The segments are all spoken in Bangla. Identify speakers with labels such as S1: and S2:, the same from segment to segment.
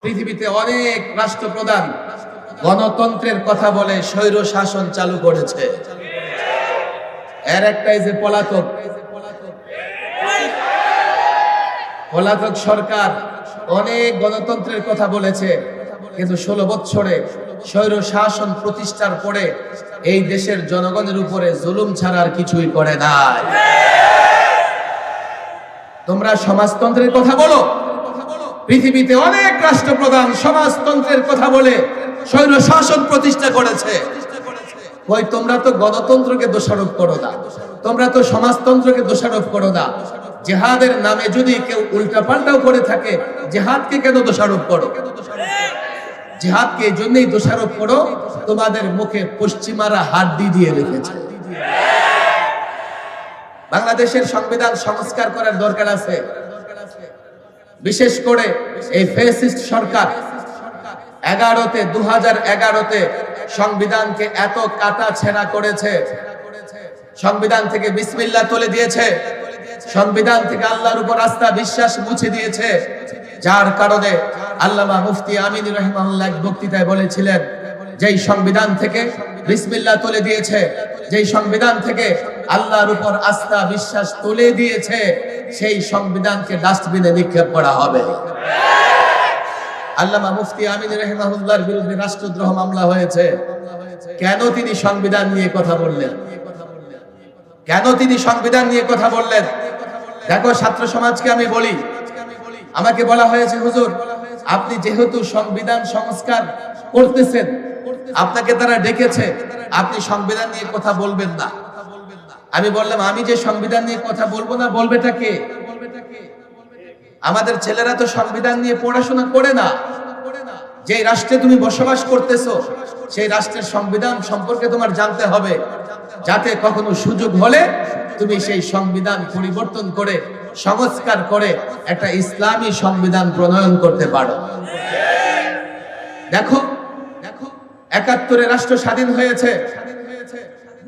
S1: পৃথিবীতে অনেক রাষ্ট্রপ্রধান গণতন্ত্রের কথা বলে স্বৈর শাসন চালু করেছে। এর একটাই যে পলাতক সরকার অনেক গণতন্ত্রের কথা বলেছে, কিন্তু 16 বছরে স্বৈর শাসন প্রতিষ্ঠার পরে এই দেশের জনগণের উপরে জুলুম ছাড়া আর কিছুই করে নাই। তোমরা সমাজতন্ত্রের কথা বলো, পৃথিবীতে অনেক রাষ্ট্রপ্রধান সমাজতন্ত্রের কথা বলে স্বৈর শাসন প্রতিষ্ঠা করেছে। কই তোমরা তো গণতন্ত্রকে দোষারোপ করো না, তোমরা তো সমাজতন্ত্রকে দোষারোপ করো না। জিহাদের নামে যদি কেউ উল্টাপাল্টাও করে থাকে, জিহাদকে কেন দোষারোপ করো? জিহাদকে এই জন্যই দোষারোপ করো, তোমাদের মুখে পশ্চিমারা হাড্ডি দিয়ে রেখেছে। বাংলাদেশের সংবিধান সংস্কার করার দরকার আছে। বিশেষ করে এই ফ্যাসিস্ট সরকার 2011-তে সংবিধানকে এত কাটা ছেঁড়া করেছে, সংবিধান থেকে বিসমিল্লাহ তুলে দিয়েছে, সংবিধান থেকে আল্লাহর উপর আস্থা বিশ্বাস মুছে দিয়েছে, যার কারণে আল্লামা মুফতি আমিন রাহিমাহুল্লাহ এক বক্তৃতায় বলেছিলেন, যেই সংবিধান থেকে বিসমিল্লাহ তুলে দিয়েছে, যেই সংবিধান থেকে আল্লাহর উপর আস্থা বিশ্বাস তুলে দিয়েছে, সেই সংবিধানকে ডাস্টবিনে নিক্ষেপ করা হবে। আল্লামা মুফতি আমিন রাহিমাহুল্লাহর বিরুদ্ধে রাষ্ট্রদ্রোহ মামলা হয়েছে। কেন তিনি সংবিধান নিয়ে কথা বললেন? কেন তিনি সংবিধান নিয়ে কথা বললেন? দেখো, ছাত্র সমাজকে আমি বলি, আমাকে বলা হয়েছে, হুজুর আপনি যেহেতু সংবিধান সংস্কার করতেছেন, আপনাকে তারা ডেকেছে, আপনি সংবিধান নিয়ে কথা বলবেন না। আমি বললাম, আমি যে সংবিধান নিয়ে কথা বলবো না, বলবেটা কে? আমাদের ছেলেরা তো সংবিধান নিয়ে পড়াশোনা করে না। যে রাষ্ট্রে তুমি বসবাস করতেছো, সেই রাষ্ট্রের সংবিধান সম্পর্কে তোমার জানতে হবে, যাতে কখনো সুযোগ হলে তুমি সেই সংবিধান পরিবর্তন করে সংস্কার করে একটা ইসলামী সংবিধান প্রণয়ন করতে পারো। দেখো, 71-এ রাষ্ট্র স্বাধীন হয়েছে,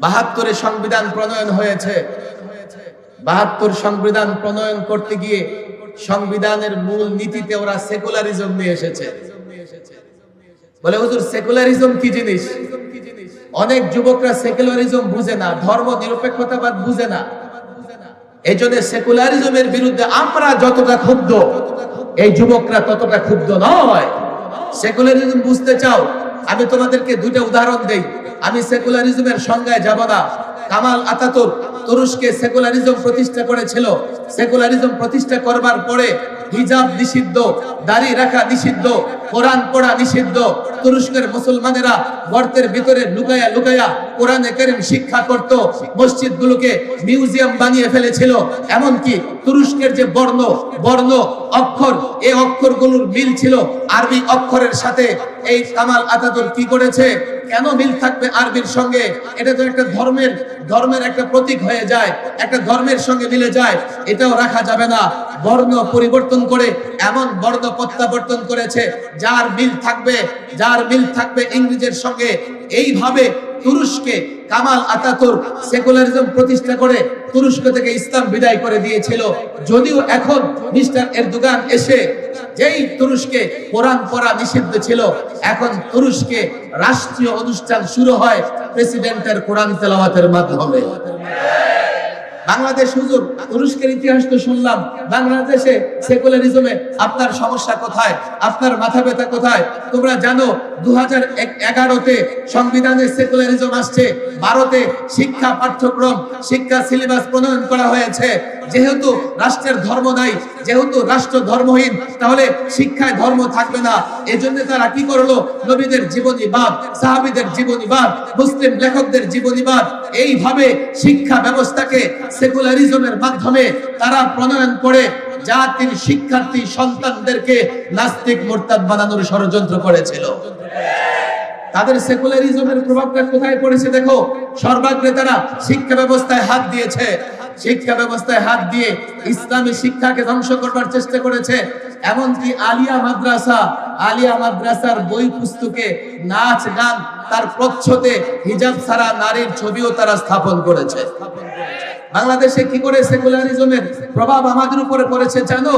S1: 72-এ সংবিধান প্রণয়ন হয়েছে। 72 সংবিধান প্রণয়ন করতে গিয়ে সংবিধানের মূল নীতিতে ওরা সেকুলারিজম নিয়ে এসেছে। বলে, হুজুর সেকুলারিজম কি জিনিস? অনেক যুবকরা সেকুলারিজম বুঝে না, ধর্ম নিরপেক্ষতাবাদ বুঝে না। এই জন্য সেকুলারিজমের বিরুদ্ধে আমরা যতটা ক্ষুব্ধ, এই যুবকরা ততটা ক্ষুব্ধ নয়। সেকুলারিজম বুঝতে চাও? আমি তোমাদেরকে 2টা উদাহরণ দেই। আমি সেকুলারিজমের সংজ্ঞায় যাব না। কামাল আতাতুর্ক তুরস্কে সেকুলারিজম প্রতিষ্ঠা করেছিল। সেকুলারিজম প্রতিষ্ঠা করবার পরে হিজাব নিষিদ্ধ, দাড়ি রাখা নিষিদ্ধ, কোরআন পড়া নিষিদ্ধ। তুরস্কের মুসলমানেরা গর্তের ভিতরে লুকায়া লুকায়া কোরআনে কারীম শিক্ষা করত, মসজিদগুলোকে মিউজিয়াম বানিয়ে ফেলেছিল। এমনকি তুরস্কের যে বর্ণ অক্ষর, এই অক্ষরগুলোর মিল ছিল আরবি অক্ষরের সাথে। এই কামাল আতাতুর্ক কি করেছে? কেন মিল থাকবে আরবির সঙ্গে? এটা তো একটা ধর্মের একটা প্রতীক হয়ে যায়, একটা ধর্মের সঙ্গে মিলে যায়, এটাও রাখা যাবে না। বর্ণ পরিবর্তন করে এমন বর্ণ প্রত্যাবর্তন করেছে যার মিল থাকবে ইংরেজের সঙ্গে। এইভাবে তুরস্কে কামাল আতাতুর্ক সেকুলারিজম প্রতিষ্ঠা করে তুরস্ক থেকে ইসলাম বিদায় করে দিয়েছিল। যদিও এখন মিস্টার এরদোগান এসে, যেই তুরস্কে কোরআন পড়া নিষিদ্ধ ছিল, এখন তুরস্কে রাষ্ট্রীয় অনুষ্ঠান শুরু হয় প্রেসিডেন্টের কোরআন তেলাওয়াতের মাধ্যমে। বাংলাদেশ, হুজুর তুরস্কের ইতিহাস তো শুনলাম, বাংলাদেশে সেকুলারিজমে আপনার সমস্যা কোথায়? আপনার মাথা ব্যথা কোথায়? তোমরা জানো 2011-তে সংবিধানে সেকুলারিজম আসছে, 12-তে শিক্ষা পাঠ্যক্রম, শিক্ষা সিলেবাস প্রণয়ন করা হয়েছে। যেহেতু রাষ্ট্রের ধর্ম নাই, যেহেতু রাষ্ট্র ধর্মহীন, তাহলে শিক্ষায় ধর্ম থাকবে না। এজন্য তারা কি করলো? নবীদের জীবনীবাদ, সাহাবীদের জীবনীবাদ, মুসলিম লেখকদের জীবনীবাদ, এইভাবে শিক্ষা ব্যবস্থাকে সেকুলারিজমের মাধ্যমে তারা প্রণয়ন করে জাতির শিক্ষার্থী সন্তানদেরকে নাস্তিক মুরতাদ বানানোর ষড়যন্ত্র করেছিল। তাদের সেকুলারিজমের প্রভাবটা কোথায় পড়েছে দেখো। সর্বাগ্রে তারা শিক্ষা ব্যবস্থায় হাত দিয়েছে, শিক্ষা ব্যবস্থায় হাত দিয়ে ইসলামী শিক্ষাকে ধ্বংস করবার চেষ্টা করেছে। এমনকি আলিয়া মাদ্রাসার বই পুস্তকে নাচ গান, তার প্রচ্ছদে হিজাব ছাড়া নারীর ছবিও তারা স্থাপন করেছে। বাংলাদেশে কি করে সেকুলারিজমের প্রভাব আমাদের উপরে পড়েছে জানো?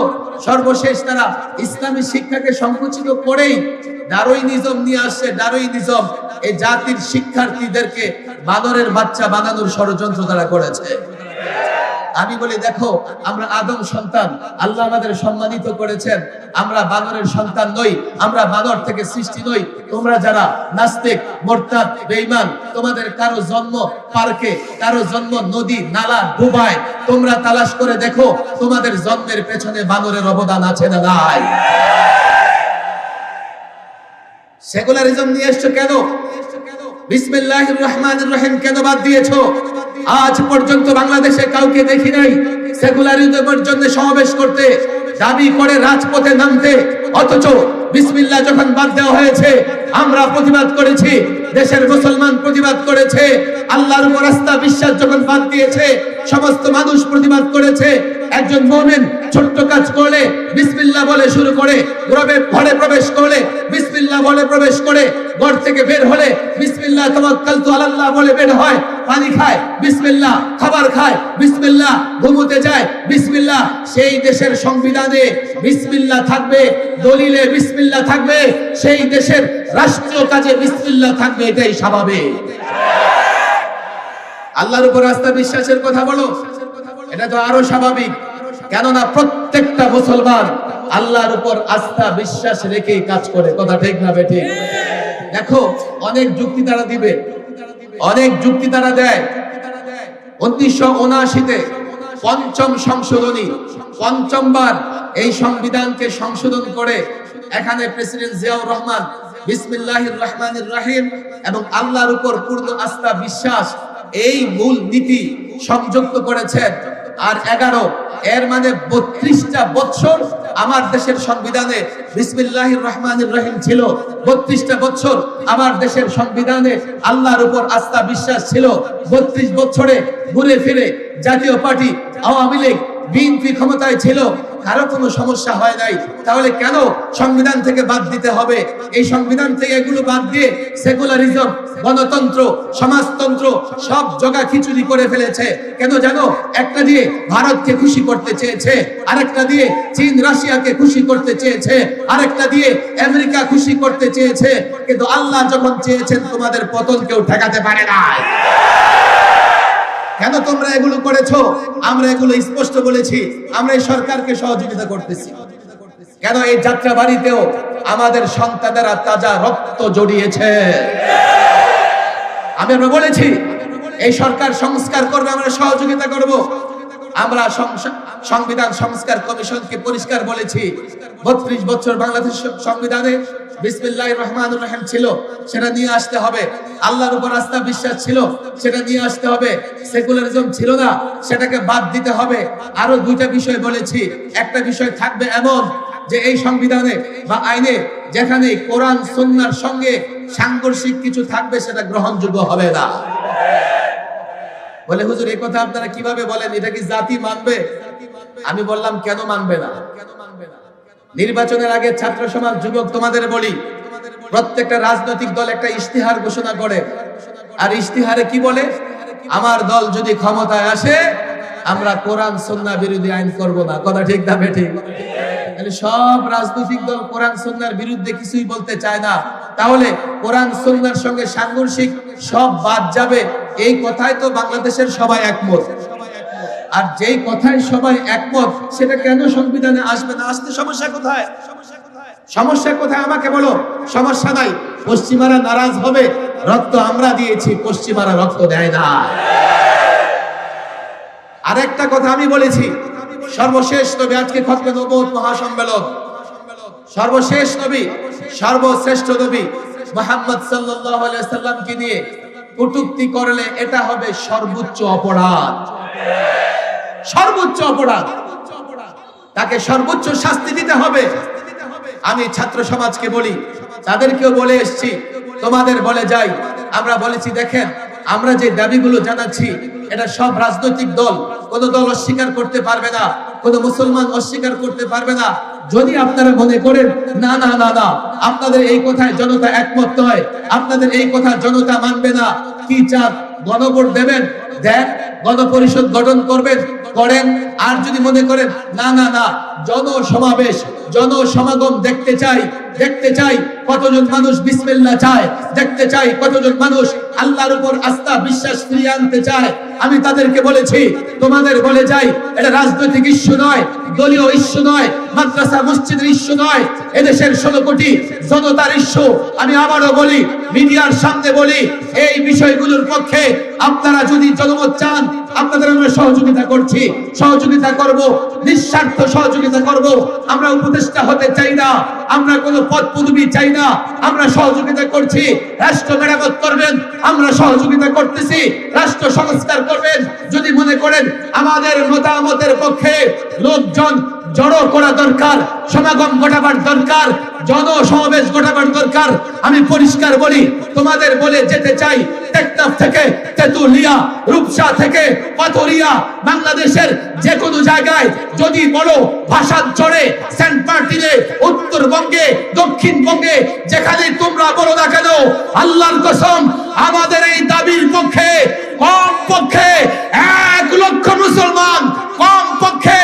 S1: সর্বশেষ তারা ইসলামী শিক্ষাকে সংকুচিত করেই ডারউইনিজম নিয়ে আসছে। ডারউইনিজম এই জাতির শিক্ষার্থীদেরকে বানরের বাচ্চা বানানোর ষড়যন্ত্র তারা করেছে। আমি বলি দেখো, আমরা আদম সন্তান, আল্লাহ আমাদের সম্মানিত করেছেন। আমরা বানরের সন্তান নই, আমরা বানর থেকে সৃষ্টি নই। তোমরা যারা নাস্তিক, মুরতাদ, বেঈমান, তোমাদের কারো জন্ম পার্কে, কারো জন্ম নদী নালা ডুবায়। তোমরা তালাশ করে দেখো তোমাদের জন্মের পেছনে বানরের অবদান আছে না নাই? সেকুলারিজম নিয়ে এসছো কেন? বিসমিল্লাহির রহমানির রহিম কেন বাদ দিয়েছো? আজ পর্যন্ত বাংলাদেশে কাউকে দেখি নাই সেকুলারিজমের জন্য সমাবেশ করতে, দাবি করে রাজপথে নামতে। অথচ বিসমিল্লাহ যখন বাদ দেওয়া হয়েছে, আমরা প্রতিবাদ করেছি, দেশের মুসলমান প্রতিবাদ করেছে। আল্লাহর উপর আস্থা বিশ্বাস যখন বাদ দিয়েছে, সমস্ত মানুষ প্রতিবাদ করেছে। একজন মুমিন ছোট্ট কাজ করলে বিসমিল্লাহ বলে শুরু করে, ঘরে প্রবেশ করলে বিসমিল্লাহ বলে প্রবেশ করে, ঘর থেকে বের হলে বিসমিল্লাহ তাওয়াক্কালতু আলাল্লাহ বলে বের হয়। পানি খায় বিসমিল্লাহ, খাবার খায় বিসমিল্লাহ, ঘুমোতে যায় বিসমিল্লাহ। সেই দেশের সংবিধানে বিসমিল্লাহ থাকবে, দলিলে বিসমিল্লাহ থাকবে, সেই দেশের রাষ্ট্রীয় কাজে বিসমিল্লাহ থাকবে, এটাই স্বাভাবিক। আল্লাহর উপর আস্থা বিশ্বাসের কথা বলো, এটা তো আরো স্বাভাবিক। কেননা প্রত্যেকটা মুসলমান আল্লাহর উপর আস্থা বিশ্বাস রেখেই কাজ করে। কথা ঠিক না বেঠিক? দেখো, অনেক যুক্তি তারা দিবে, অনেক যুক্তি তারা দেয়। 1979-তে পঞ্চম সংশোধনী, পঞ্চমবার এই সংবিধানকে সংশোধন করে এখানে প্রেসিডেন্ট জিয়াউর রহমান বিসমিল্লাহির রহমানির রহিম এবং আল্লাহর উপর পূর্ণ আস্থা বিশ্বাস এই মূল নীতি সংযুক্ত করেছেন। আর 11 এর মানে 32টা বছর আমার দেশের সংবিধানে বিসমিল্লাহির রহমানির রহিম ছিল। 32টা বছর আমার দেশের সংবিধানে আল্লাহর উপর আস্থা বিশ্বাস ছিল। 32 বছরে ঘুরে ফিরে জাতীয় পার্টি, আওয়ামী লীগ, বিএনপি ক্ষমতায় ছিল, কারো কোনো সমস্যা হয় নাই। তাহলে কেন সংবিধান থেকে বাদ দিতে হবে? এই সংবিধান থেকে এগুলো বাদ দিয়ে সেকুলারিজম, গণতন্ত্র, সমাজতন্ত্র সব জগা খিচুড়ি করে ফেলেছে। কেন জানো? একটা দিয়ে ভারতকে খুশি করতে চেয়েছে, আরেকটা দিয়ে চীন রাশিয়াকে খুশি করতে চেয়েছে, আরেকটা দিয়ে আমেরিকা খুশি করতে চেয়েছে। কিন্তু আল্লাহ যখন চেয়েছেন তোমাদের পতন কেউ ঠেকাতে পারে না। কেন তোমরা এগুলো করেছো? আমরা এগুলো স্পষ্ট বলেছি, আমরা এই সরকারকে সহযোগিতা করতেছি। কেন? এই যাত্রা বাড়িতেও আমাদের সন্তানেরা তাজা রক্ত জড়িয়েছে। আমরা বলেছি এই সরকার সংস্কার করবে, আমরা সহযোগিতা করব। আমরা সংবিধান সংস্কার কমিশনকে পরিষ্কার বলেছি, 32 বছর বাংলাদেশ সংবিধানে বিসমিল্লাহির রহমানির রহিম ছিল, সেটা নিয়ে আসতে হবে। আল্লাহর উপর আস্থা বিশ্বাস ছিল, সেটা নিয়ে আসতে হবে। সেকুলারিজম ছিল না, সেটাকে বাদ দিতে হবে। আরো 2টা বিষয় বলেছি। একটা বিষয় থাকবে এমন যে এই সংবিধানে বা আইনে যেখানে কোরআন সুন্নাহর সঙ্গে সাংঘর্ষিক কিছু থাকবে সেটা গ্রহণযোগ্য হবে না। বলে হুজুর এই কথা আপনারা কিভাবে বলেন? এটা কি জাতি মানবে? আমি বললাম কেন মানবে না? নির্বাচনের আগে ছাত্র সমাজ, যুবক তোমাদের বলি, প্রত্যেকটা রাজনৈতিক দল একটা ইশতেহার ঘোষণা করে। আর ইশতেহারে কি বলে? আমার দল যদি ক্ষমতায় আসে আমরা কোরআন সুন্নাহ বিরোধী আইন করব না। কথা ঠিক না বেঠিক? তাহলে সব রাজনৈতিক দল কোরআন সুন্নাহর বিরুদ্ধে কিছুই বলতে চায় না। তাহলে কোরআন সুন্নাহর সঙ্গে সাংঘর্ষিক সব বাদ যাবে, এই কথাই তো বাংলাদেশের সবাই একমত। আর যেই কথায় সবাই একমত সেটা কেন সংবিধানে আসবে না? আসতে সমস্যা কোথায়? সমস্যা কোথায় আমাকে বলো। সমস্যা নাই, পশ্চিমারা নারাজ হবে, রক্ত আমরা দিয়েছি, পশ্চিমারা রক্ত দেয় না। আরেকটা কথা আমি বলেছি, সর্বশেষ নবী, আজকে খতমে নবুয়ত মহাসম্মেলন, সর্বশেষ নবী, সর্বশ্রেষ্ঠ নবী মুহাম্মদ সাল্লাল্লাহু আলাইহি ওয়াসাল্লামকে নিয়ে কটূক্তি করলে এটা হবে সর্বোচ্চ অপরাধ। সর্বোচ্চ অপরাধ, তাকে সর্বোচ্চ শাস্তি দিতে হবে। আমি ছাত্র সমাজকে বলি, তাদেরকেও বলে এসেছি, তোমাদের বলে যাই। আমরা বলেছি দেখেন, আমরা যে দাবিগুলো জানাচ্ছি এটা সব রাজনৈতিক দল, কোন দল অস্বীকার করতে পারবে না, কোন মুসলমান অস্বীকার করতে পারবে না। যদি আপনারা মনে করেন না না না না আপনাদের এই কথায় জনতা একমত নয়, আপনাদের এই কথা জনতা মানবে না, কি চান গণভোট দেবেন? দেন, গণপরিষদ গঠন করবেন, করেন। আর যদি মনে করেন না না না, জনসমাবেশ জনসমাগম দেখতে চাই কতজন মানুষ বিসমিল্লাহ চায়, দেখতে চাই কতজন মানুষ আল্লাহর উপর আস্থা বিশ্বাস ফিরিয়ে আনতে চায়, আমি তাদেরকে বলেছি, তোমাদের বলে যাই, এটা রাজনৈতিক ইস্যু নয়, দলীয় ইস্যু নয়, মাদ্রাসা মসজিদের ইস্যু নয়, এদেশের 16 কোটি জনতার ইস্যু। আমি আবারও বলি, মিডিয়ার সামনে বলি, এই বিষয়গুলোর পক্ষে আপনারা যদি জনমত চান, আপনাদের আমরা সহযোগিতা করছি, সহযোগিতা করব, নিঃস্বার্থ সহযোগিতা করব। আমরা উপদেষ্টা হতে চাই না, আমরা কোনো পদ পদবি চাই না, আমরা সহযোগিতা করছি। রাষ্ট্র মেরামত করবেন, আমরা সহযোগিতা করতেছি। রাষ্ট্র সংস্কার করবেন, যদি মনে করেন আমাদের মতামতের পক্ষে লোকজন জড়ো করা দরকার, সমাগম ঘটাবার দরকার, জনসমাবেশ ঘটাবার দরকার, আমি পরিষ্কার বলি, তোমাদের বলে যেতে চাই, টেকনাফ থেকে তেতুলিয়া, রূপসা থেকে পাথরিয়া, বাংলাদেশের যে কোনো জায়গায় যদি বলো, ভাষাঞ্চলে, সেন্ট মার্টিনে, উত্তরবঙ্গে, দক্ষিণবঙ্গে, যেখানে তোমরা বলো না কেন, আল্লাহর কসম আমাদের এই দাবির পক্ষে কমপক্ষে 1 লক্ষ মুসলমান, কমপক্ষে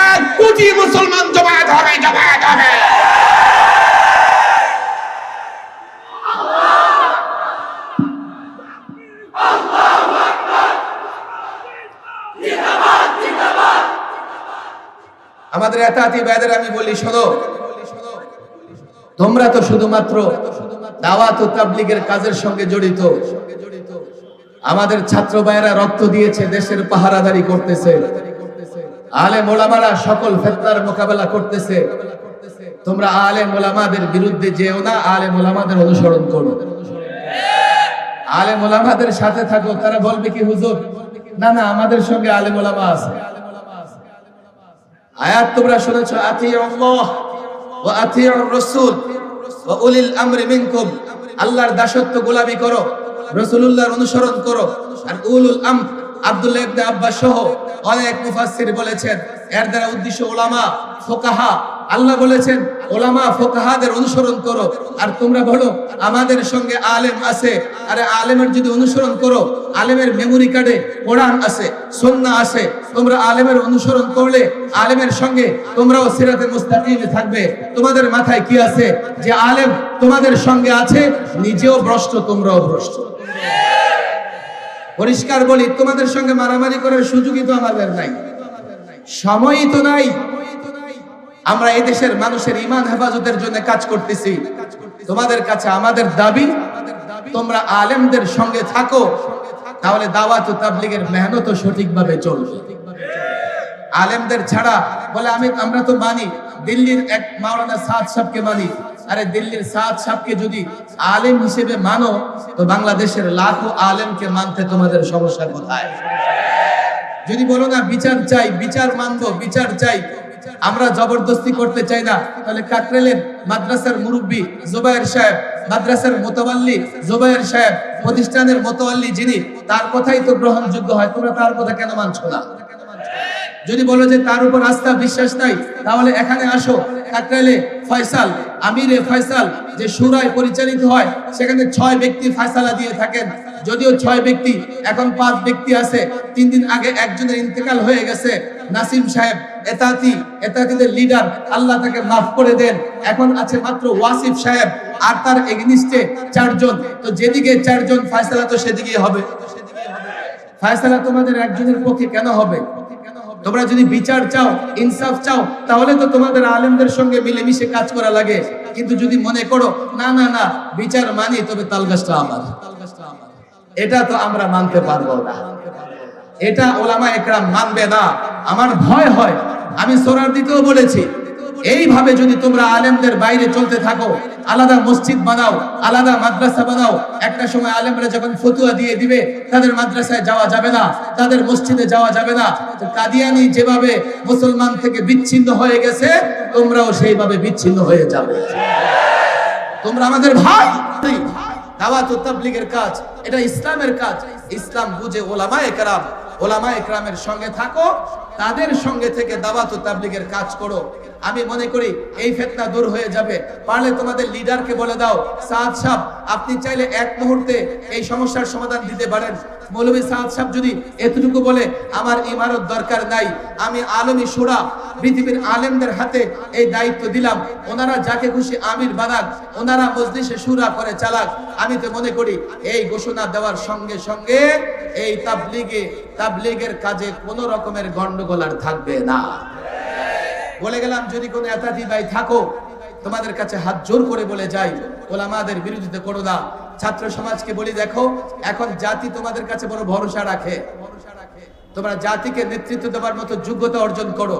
S1: 1 কোটি মুসলমান জমায়েত হবে। আমাদের এতাতি ভাইদের আমি বলি, শোনো, তোমরা তো শুধুমাত্র দাওয়াত ও তাবলীগের কাজের সঙ্গে জড়িত। আমাদের ছাত্র ভাইয়েরা রক্ত দিয়েছে, দেশের পাহারাদারি করতেছে, আলেম ওলামারা সকল ফিতনার মোকাবেলা করতেছে। তোমরা আলেম ওলামাদের বিরুদ্ধে যেও না, আলেম ওলামাদের অনুসরণ করো, আলেম ওলামাদের সাথে থাকো। তারা বলবে কি, হুজুর না না, আমাদের সঙ্গে আলেম ওলামা আছে। আয়াত তোমরা শুনেছো, আতিউল্লাহ ওয়া আতিউর রাসূল ওয়া উলিল আমরি মিনকুম। আল্লাহর দাসত্ব গোলামি করো, রাসূলুল্লাহর অনুসরণ করো। আর উলুল আমর, আব্দুল্লাহ ইবনে আব্বাস সহ অনেক মুফাসসির বলেছেন, এর দ্বারা উদ্দেশ্য উলামা, ফুকাহা। আল্লাহ বলেছেন উলামা ফুকাহাদের অনুসরণ করো। আর তোমরা বলো আমাদের সঙ্গে আলেম আছে। আরে আলেমের যদি অনুসরণ করো, আলেমের মেমোরি কার্ডে কোরআন আছে, সুন্নাহ আছে, তোমরা আলেমের অনুসরণ করলে আলেমের সঙ্গে তোমরাও সিরাতে মুস্তাকিমে থাকবে। তোমাদের মাথায় কি আছে যে আলেম তোমাদের সঙ্গে আছে, নিজেও ভ্রষ্ট, তোমরাও ভ্রষ্ট। পরিষ্কার বলি, তোমাদের সঙ্গে মারামারি করার সুযোগই তো আমাদের নাই, সময়ই তো নাই। আমরা এই দেশের মানুষের ঈমান হেফাজতের জন্য কাজ করতেছি। তোমাদের কাছে আমাদের দাবি, তোমরা আলেমদের সঙ্গে থাকো, তাহলে দাওয়াত ও তাবলীগের মেহনত সঠিকভাবে চলবে। আলেমদের ছাড়া বলে আমরা তো মানি, দিল্লির এক মাওলানা সাদ সাহেবকে মানি। আরে দিল্লির সাদ সাহেবকে যদি আলেম হিসেবে মানো, তো বাংলাদেশের লাখো আলেমকে মানতে তোমাদের সমস্যা কোথায়? যদি বলো না বিচার চাই, বিচার মানবো, বিচার চাই, আমরা জবরদস্তি করতে চাই না, তাহলে কাকরাইলের মাদ্রাসার মুরব্বী জুবায়ের সাহেব, মাদ্রাসার মোতাওয়াল্লি জুবায়ের সাহেব, প্রতিষ্ঠানের মোতাওয়াল্লি যিনি, তার কথাই তো গ্রহণযোগ্য হয়, তোমরা তার কথা কেন মানছো না? যদি বলো যে তার উপর আস্থা বিশ্বাস নাই, তাহলে এখানে আসো, কাকরাইলে ফয়সাল, আমিরে ফয়সাল যে শুরায় পরিচালিত হয়, সেখানে 6 ব্যক্তি ফয়সালা দিয়ে থাকেন। যদিও 6 ব্যক্তি, এখন 5 ব্যক্তি আছে। 3 দিন আগে একজনের ইন্তেকাল হয়ে গেছে, নাসিম সাহেব, এতাতিদের লিডার, আল্লাহ তাকে মাফ করে দেন। এখন আছে মাত্র ওয়াসিফ সাহেব, আর তার এগেনিস্টে 4 জন। তো যেদিকে 4 জন ফয়সালা, তো সেদিকেই হবে। ফয়সালা তোমাদের একজনের পক্ষে কেন হবে? তোমরা যদি বিচার চাও, ইনসাফ চাও, তাহলে তো তোমাদের আলেমদের সঙ্গে মিলেমিশে কাজ করা লাগে। কিন্তু যদি মনে করো না না না, বিচার মানি, তবে তালগাছটা আমার, এটা তো আমরা মানতে পারবো না, এটা ওলামা একরাম মানবে না। আমার ভয় হয়, আমি সোরার দিতেও বলেছি, এইভাবে যদি তোমরা আলেমদের বাইরে চলতে থাকো, আলাদা মসজিদ বানাও, আলাদা মাদ্রাসা বানাও, একটা সময় আলেমরা যখন ফতুয়া দিয়ে দিবে তাদের মাদ্রাসায় যাওয়া যাবে না, তাদের মসজিদে যাওয়া যাবে না, তো কাদিয়ানি যেভাবে মুসলমান থেকে বিচ্ছিন্ন হয়ে গেছে, তোমরাও সেইভাবে বিচ্ছিন্ন হয়ে যাবে। তোমরা আমাদের ভাই। দাওয়াত ও তাবলীগের কাজ এটা ইসলামের কাজ। ইসলাম বুঝে ওলামা একরামের সঙ্গে থাকো, তাদের সঙ্গে থেকে দাওয়াত ও তাবলীগের কাজ করো। আমি মনে করি এই ফিতনা দূর হয়ে যাবে। পারলে তোমাদের লিডারকে বলে দাও, সাদ সাহেব আপনি চাইলে এক মুহূর্তে এই সমস্যার সমাধান দিতে পারেন। মৌলভী সাদ সাহেব যদি এতটুকু বলে আমার ইমারত দরকার নাই, আমি আলমী শুরা পৃথিবীর আলেমদের হাতে এই দায়িত্ব দিলাম, ওনারা যাকে খুশি আমির বানাক, ওনারা মজলিসে শুরা করে চালাক। আমি তো মনে করি এই ঘোষণা দেওয়ার সঙ্গে সঙ্গে এই তাবলীগের কাজে কোনো রকমের গন্ডগোল আর থাকবে না। বলে গেলাম, যদি কোনো এতাতি ভাই থাকো, তোমাদের কাছে হাত জোর করে বলে যাই, ওলামাদের বিরোধিতা করো না। ছাত্র সমাজকে বলি, দেখো এখন জাতি তোমাদের কাছে বড় ভরসা রাখে, তোমরা জাতিকে নেতৃত্ব দেওয়ার মতো যোগ্যতা অর্জন করো।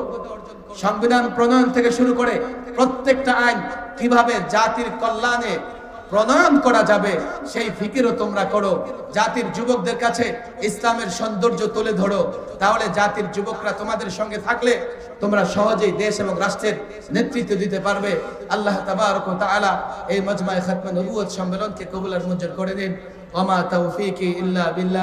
S1: সংবিধান প্রণয়ন থেকে শুরু করে প্রত্যেকটা আইন কিভাবে জাতির কল্যাণে প্রণয়ন করা যাবে সেই ফিকিরও তোমরা করো। জাতির যুবকদের কাছে ইসলামের সৌন্দর্য তুলে ধরো, তাহলে জাতির যুবকরা তোমাদের সঙ্গে থাকলে তোমরা সহজেই দেশ এবং রাষ্ট্রের নেতৃত্ব দিতে পারবে। আল্লাহ তাবারক ওয়া তাআলা এই মজমায়ে খাতমে নবুয়ত সম্মেলনকে কবুল আর মঞ্জুর করে নিন। ওয়া মা তাওফীকি ইল্লা বিল্লাহ।